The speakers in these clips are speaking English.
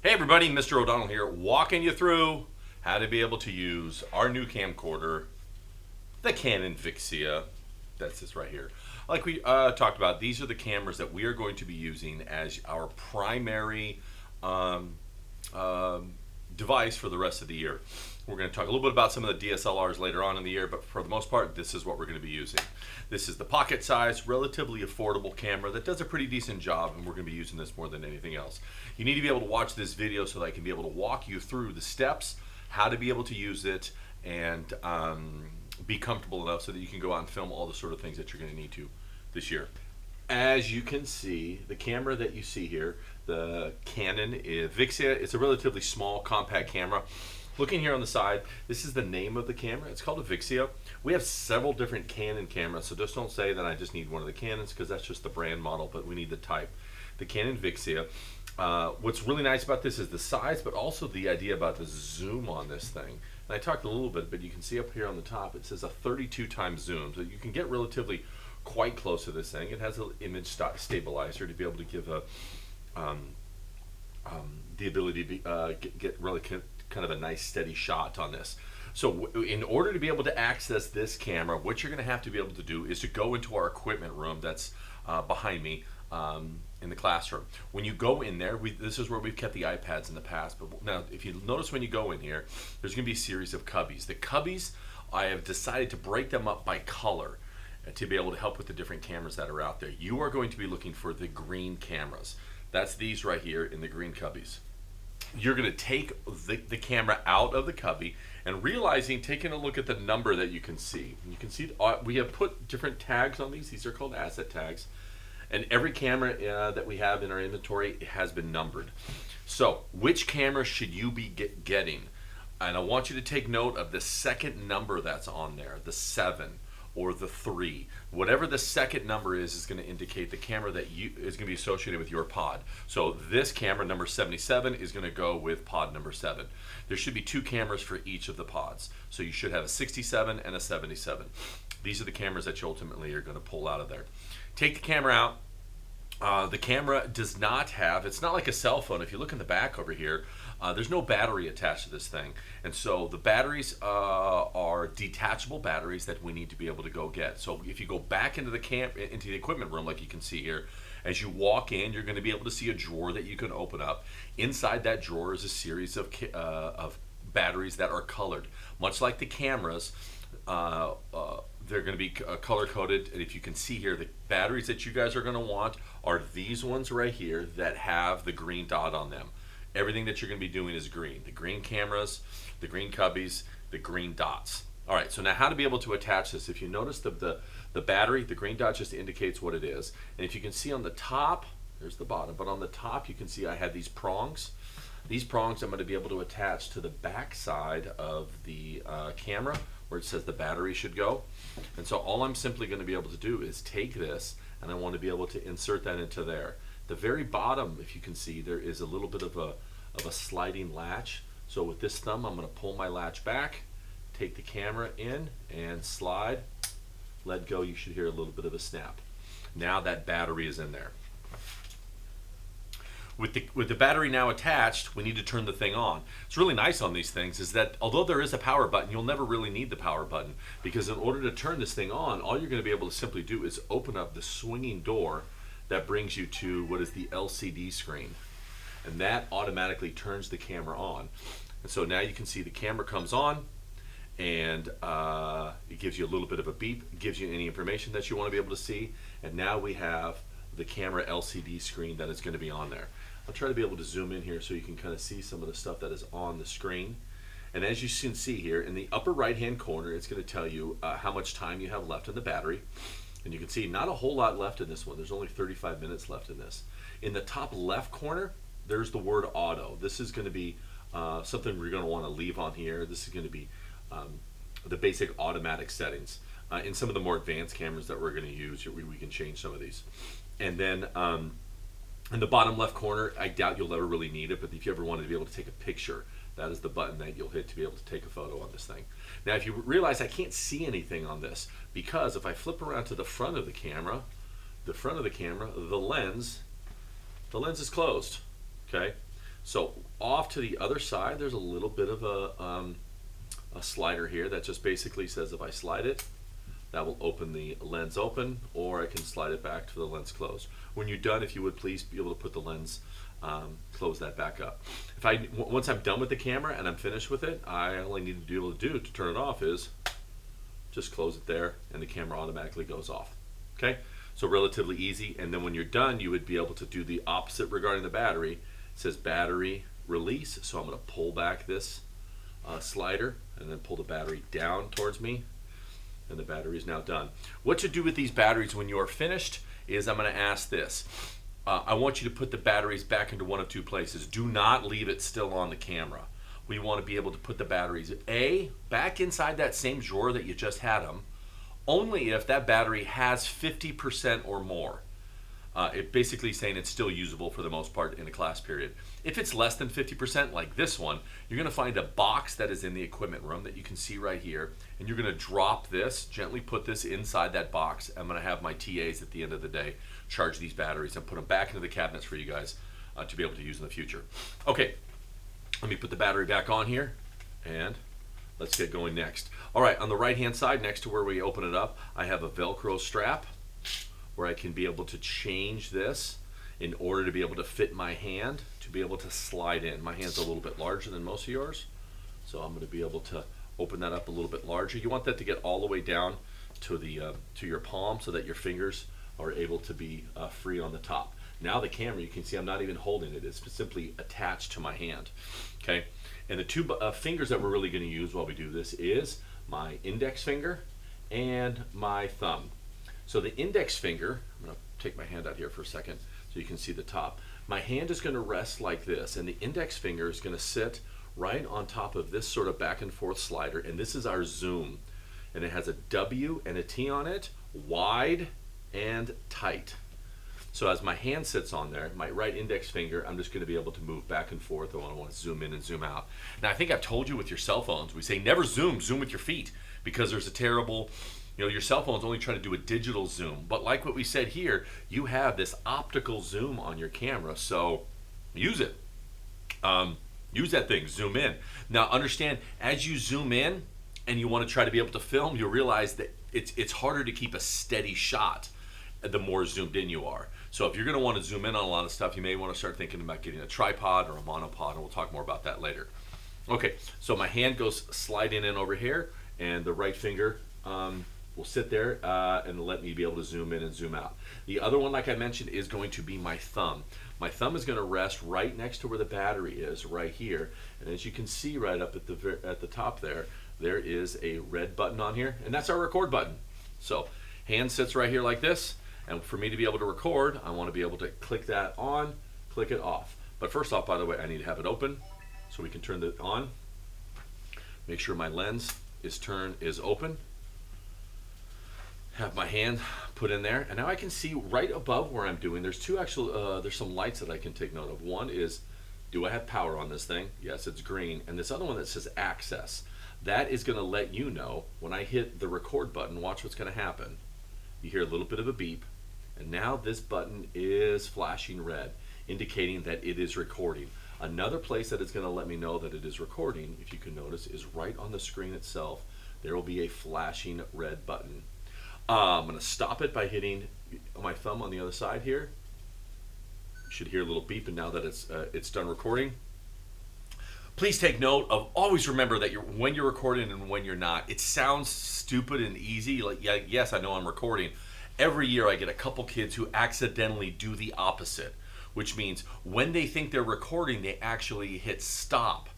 Hey everybody, Mr. O'Donnell here, walking you through how to be able to use our new camcorder, the Canon VIXIA. That's this right here. Like we talked about, these are the cameras that we are going to be using as our primary um, device for the rest of the year. We're going to talk a little bit about some of the DSLRs later on in the year, but for the most part, this is what we're going to be using. This is the pocket size, relatively affordable camera that does a pretty decent job, and we're going to be using this more than anything else. You need to be able to watch this video so that I can be able to walk you through the steps, how to be able to use it, and be comfortable enough so that you can go out and film all the sort of things that you're going to need to this year. As you can see, the camera that you see here, the Canon VIXIA, it's a relatively small, compact camera. Looking here on the side, this is the name of the camera. It's called a VIXIA. We have several different Canon cameras, so just don't say that I just need one of the Canons, because that's just the brand model, but we need the type. The Canon VIXIA. What's really nice about this is the size, but also the idea about the zoom on this thing. And I talked a little bit, but you can see up here on the top, it says a 32 times zoom, so you can get relatively quite close to this thing. It has an image stabilizer to be able to give a the ability to get really kind of a nice steady shot on this. So in order to be able to access this camera, what you're going to have to be able to do is to go into our equipment room that's behind me in the classroom. When you go in there, this is where we've kept the iPads in the past, but now if you notice when you go in here, there's going to be a series of cubbies. The cubbies, I have decided to break them up by color to be able to help with the different cameras that are out there. You are going to be looking for the green cameras. That's these right here in the green cubbies. You're going to take the camera out of the cubby and taking a look at the number that you can see. You can see we have put different tags on these. These are called asset tags. And every camera that we have in our inventory has been numbered. So which camera should you be getting? And I want you to take note of the second number that's on there, the 7 or the 3. Whatever the second number is going to indicate the camera that is going to be associated with your pod. So this camera, number 77, is going to go with pod number 7. There should be 2 cameras for each of the pods. So you should have a 67 and a 77. These are the cameras that you ultimately are going to pull out of there. Take the camera out. The camera does not have, it's not like a cell phone. If you look in the back over here, there's no battery attached to this thing. And so the batteries are detachable batteries that we need to be able to go get. So if you go back into the equipment room, like you can see here, as you walk in, you're going to be able to see a drawer that you can open up. Inside that drawer is a series of batteries that are colored. Much like the cameras, they're going to be color coded, and if you can see here, the batteries that you guys are going to want are these ones right here that have the green dot on them. Everything that you're going to be doing is green. The green cameras, the green cubbies, the green dots. All right, so now how to be able to attach this. If you notice the battery, the green dot just indicates what it is. And if you can see on the top, there's the bottom, but on the top you can see I have these prongs. These prongs I'm going to be able to attach to the back side of the camera where it says the battery should go. And so all I'm simply going to be able to do is take this, and I want to be able to insert that into there. The very bottom, if you can see, there is a little bit of a sliding latch. So with this thumb, I'm going to pull my latch back, take the camera in, and slide, let go. You should hear a little bit of a snap. Now that battery is in there. With the battery now attached, we need to turn the thing on. What's really nice on these things is that although there is a power button, you'll never really need the power button, because in order to turn this thing on, all you're going to be able to simply do is open up the swinging door that brings you to what is the LCD screen. And that automatically turns the camera on. And so now you can see the camera comes on, and it gives you a little bit of a beep, gives you any information that you want to be able to see, and now we have the camera LCD screen that is going to be on there. I'll try to be able to zoom in here so you can kind of see some of the stuff that is on the screen. And as you can see here, in the upper right hand corner, it's going to tell you how much time you have left in the battery. And you can see not a whole lot left in this one. There's only 35 minutes left in this. In the top left corner, there's the word auto. This is going to be something we're going to want to leave on here. This is going to be the basic automatic settings. In some of the more advanced cameras that we're going to use, we can change some of these. And then in the bottom left corner, I doubt you'll ever really need it, but if you ever wanted to be able to take a picture, that is the button that you'll hit to be able to take a photo on this thing. Now, if you realize I can't see anything on this, because if I flip around to the front of the camera, the lens is closed, okay? So off to the other side, there's a little bit of a slider here that just basically says if I slide it, that will open the lens open, or I can slide it back to the lens closed. When you're done, if you would please be able to put the lens, close that back up. Once I'm done with the camera and I'm finished with it, I only need to be able to do to turn it off is just close it there, and the camera automatically goes off. Okay, so relatively easy. And then when you're done, you would be able to do the opposite regarding the battery. It says battery release, so I'm going to pull back this slider and then pull the battery down towards me, and the battery is now done. What to do with these batteries when you are finished is I'm going to ask this. I want you to put the batteries back into one of two places. Do not leave it still on the camera. We want to be able to put the batteries back inside that same drawer that you just had them, only if that battery has 50% or more. It basically saying it's still usable for the most part in a class period. If it's less than 50%, like this one, you're going to find a box that is in the equipment room that you can see right here, and you're going to drop this, gently put this inside that box. I'm going to have my TAs at the end of the day charge these batteries and put them back into the cabinets for you guys to be able to use in the future. Okay, let me put the battery back on here, and let's get going next. All right, on the right hand side, next to where we open it up, I have a Velcro strap where I can be able to change this in order to be able to fit my hand to be able to slide in. My hand's a little bit larger than most of yours, so I'm going to be able to open that up a little bit larger. You want that to get all the way down to the to your palm so that your fingers are able to be free on the top. Now the camera, you can see I'm not even holding it. It's simply attached to my hand. Okay, and the two fingers that we're really going to use while we do this is my index finger and my thumb. So the index finger, I'm going to take my hand out here for a second so you can see the top. My hand is going to rest like this, and the index finger is going to sit right on top of this sort of back and forth slider, and this is our zoom. And it has a W and a T on it, wide and tight. So as my hand sits on there, my right index finger, I'm just going to be able to move back and forth. I want to zoom in and zoom out. Now I think I've told you with your cell phones, we say never zoom with your feet, because there's a terrible, your cell phone's only trying to do a digital zoom. But like what we said here, you have this optical zoom on your camera, so use it. Use that thing, zoom in. Now understand, as you zoom in and you want to try to be able to film, you'll realize that it's harder to keep a steady shot the more zoomed in you are. So if you're going to want to zoom in on a lot of stuff, you may want to start thinking about getting a tripod or a monopod, and we'll talk more about that later. Okay, so my hand goes sliding in over here, and the right finger will sit there and let me be able to zoom in and zoom out. The other one, like I mentioned, is going to be my thumb. My thumb is going to rest right next to where the battery is, right here. And as you can see right up at the top there, there is a red button on here, and that's our record button. So hand sits right here like this, and for me to be able to record, I want to be able to click that on, click it off. But first off, by the way, I need to have it open so we can turn it on. Make sure my lens is open. Have my hand put in there, and now I can see right above where I'm doing. There's there's some lights that I can take note of. One is, do I have power on this thing? Yes, it's green. And this other one that says access, that is going to let you know when I hit the record button. Watch what's going to happen. You hear a little bit of a beep, and now this button is flashing red, indicating that it is recording. Another place that it's going to let me know that it is recording, if you can notice, is right on the screen itself. There will be a flashing red button. I'm going to stop it by hitting my thumb on the other side here. You should hear a little beep, and now that it's done recording. Please take note of, always remember that when you're recording and when you're not. It sounds stupid and easy, like, yeah, yes, I know I'm recording. Every year I get a couple kids who accidentally do the opposite, which means when they think they're recording, they actually hit stop.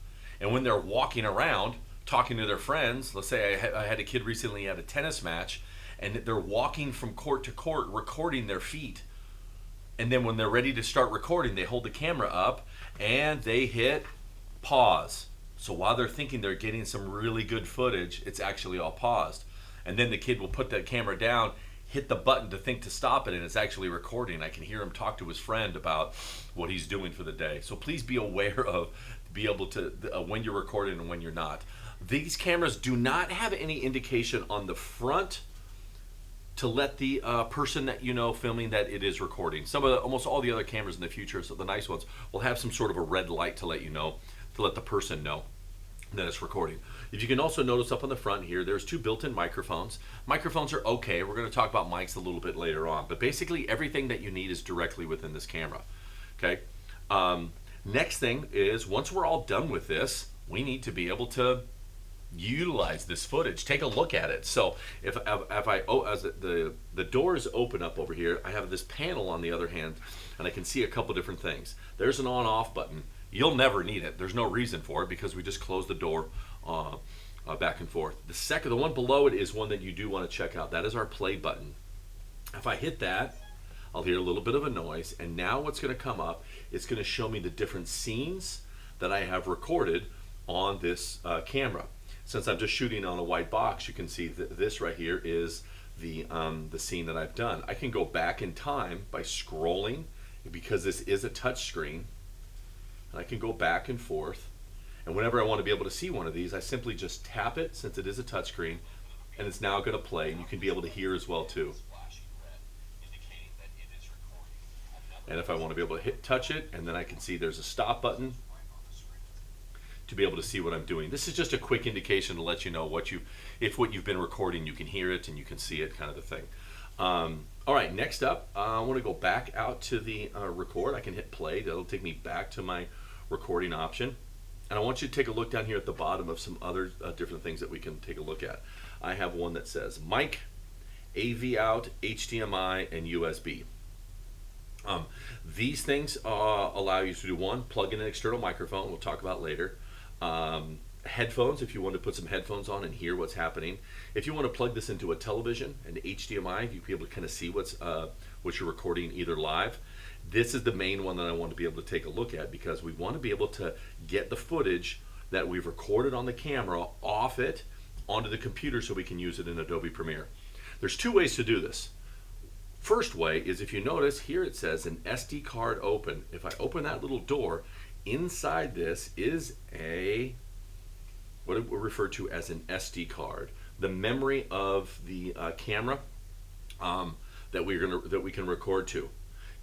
And when they're walking around, talking to their friends, let's say I had a kid recently at a tennis match, and they're walking from court to court recording their feet. And then when they're ready to start recording, they hold the camera up and they hit pause. So while they're thinking they're getting some really good footage, it's actually all paused. And then the kid will put that camera down, hit the button to think to stop it, and it's actually recording. I can hear him talk to his friend about what he's doing for the day. So please be aware of, be able to, when you're recording and when you're not. These cameras do not have any indication on the front to let the person that you know filming that it is recording. Almost all the other cameras in the future, so the nice ones, will have some sort of a red light to let you know, to let the person know that it's recording. If you can also notice up on the front here, there's 2 built-in microphones. Microphones are okay. We're going to talk about mics a little bit later on, but basically everything that you need is directly within this camera. Okay. Next thing is, once we're all done with this, we need to be able to utilize this footage. Take a look at it. So if as the doors open up over here, I have this panel on the other hand, and I can see a couple different things. There's an on-off button. You'll never need it. There's no reason for it because we just close the door back and forth. The one below it is one that you do want to check out. That is our play button. If I hit that, I'll hear a little bit of a noise, and now what's going to come up, it's going to show me the different scenes that I have recorded on this camera. Since I'm just shooting on a white box, you can see that this right here is the scene that I've done. I can go back in time by scrolling, because this is a touch screen, and I can go back and forth. And whenever I want to be able to see one of these, I simply just tap it, since it is a touch screen, and it's now going to play, and you can be able to hear as well too. And if I want to be able to touch it, and then I can see there's a stop button to be able to see what I'm doing. This is just a quick indication to let you know if what you've been recording, you can hear it and you can see it, kind of the thing. All right, next up, I want to go back out to the record. I can hit play. That'll take me back to my recording option. And I want you to take a look down here at the bottom of some other different things that we can take a look at. I have one that says mic, AV out, HDMI, and USB. These things allow you to do one, plug in an external microphone, we'll talk about later. Headphones, if you want to put some headphones on and hear what's happening. If you want to plug this into a television, an HDMI, you can be able to kind of see what you're recording either live. This is the main one that I want to be able to take a look at, because we want to be able to get the footage that we've recorded on the camera off it onto the computer so we can use it in Adobe Premiere. There's 2 ways to do this. First way is, if you notice here it says an SD card open. If I open that little door, inside this is what we refer to as an SD card, the memory of the camera that we can record to.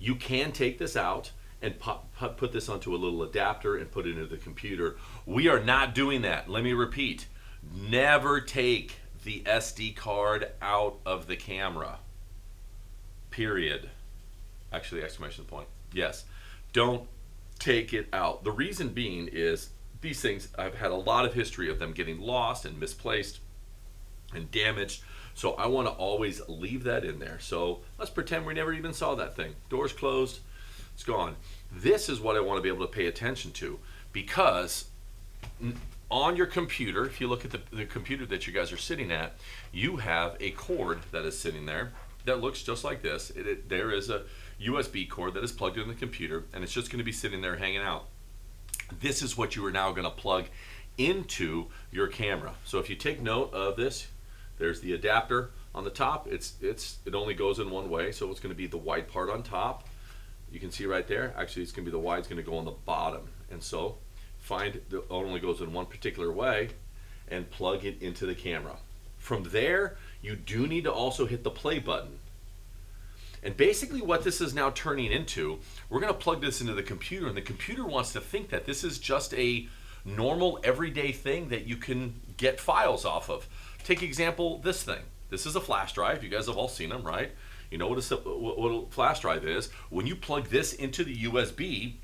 You can take this out and put this onto a little adapter and put it into the computer. We are not doing that. Let me repeat: never take the SD card out of the camera. Period. Actually, exclamation point. Yes, don't take it out. The reason being is these things, I've had a lot of history of them getting lost and misplaced and damaged, so I want to always leave that in there. So let's pretend we never even saw that thing. Door's closed, it's gone. This is what I want to be able to pay attention to, because on your computer, if you look at the computer that you guys are sitting at, you have a cord that is sitting there that looks just like this. There is a USB cord that is plugged in the computer, and it's just going to be sitting there hanging out. This is what you are now going to plug into your camera. So if you take note of this, there's the adapter on the top. It only goes in one way, so it's going to be the white part on top. You can see right there. Actually, it's going to be the white's going to go on the bottom, and so it only goes in one particular way, and plug it into the camera. From there, you do need to also hit the play button. And basically what this is now turning into, we're going to plug this into the computer, and the computer wants to think that this is just a normal everyday thing that you can get files off of. Take example, this thing. This is a flash drive. You guys have all seen them, right? You know what a flash drive is. When you plug this into the USB,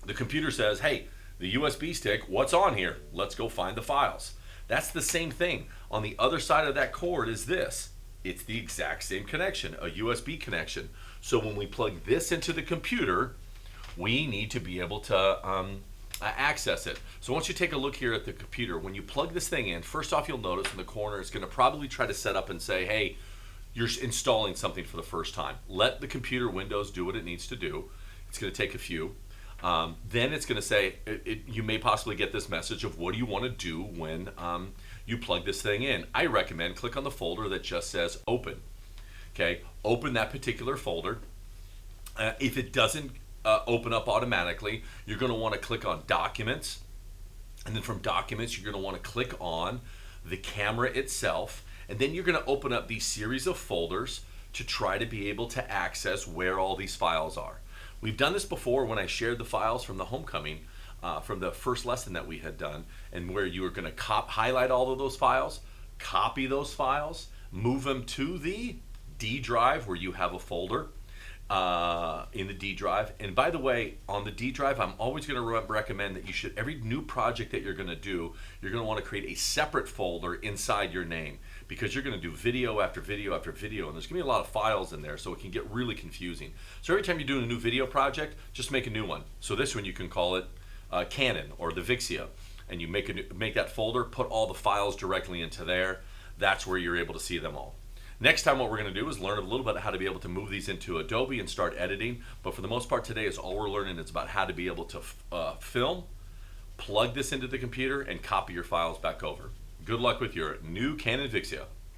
the computer says, hey, the USB stick, what's on here? Let's go find the files. That's the same thing. On the other side of that cord is this. It's the exact same connection, a USB connection. So when we plug this into the computer, we need to be able to access it. So once you take a look here at the computer, when you plug this thing in, first off, you'll notice in the corner, it's going to probably try to set up and say, hey, you're installing something for the first time. Let the computer Windows do what it needs to do. It's going to take a few. Then it's going to say, you may possibly get this message of what do you want to do when you plug this thing in. I recommend click on the folder that just says open. Okay, open that particular folder. If it doesn't open up automatically, you're going to want to click on documents, and then from documents you're going to want to click on the camera itself, And then you're going to open up these series of folders to try to be able to access where all these files are. We've done this before when I shared the files from the homecoming, from the first lesson that we had done, and where you were going to highlight all of those files, copy those files, move them to the D drive where you have a folder in the D drive. And by the way, on the D drive, I'm always going to recommend that you should, every new project that you're going to do, you're going to want to create a separate folder inside your name, because you're going to do video after video after video, and there's going to be a lot of files in there, so it can get really confusing. So every time you're doing a new video project, just make a new one. So this one you can call it Canon or the VIXIA, and you make that folder, put all the files directly into there. That's where you're able to see them all. Next time what we're going to do is learn a little bit how to be able to move these into Adobe and start editing. But for the most part today, is all we're learning is about how to be able to film, plug this into the computer, and copy your files back over. Good luck with your new Canon VIXIA.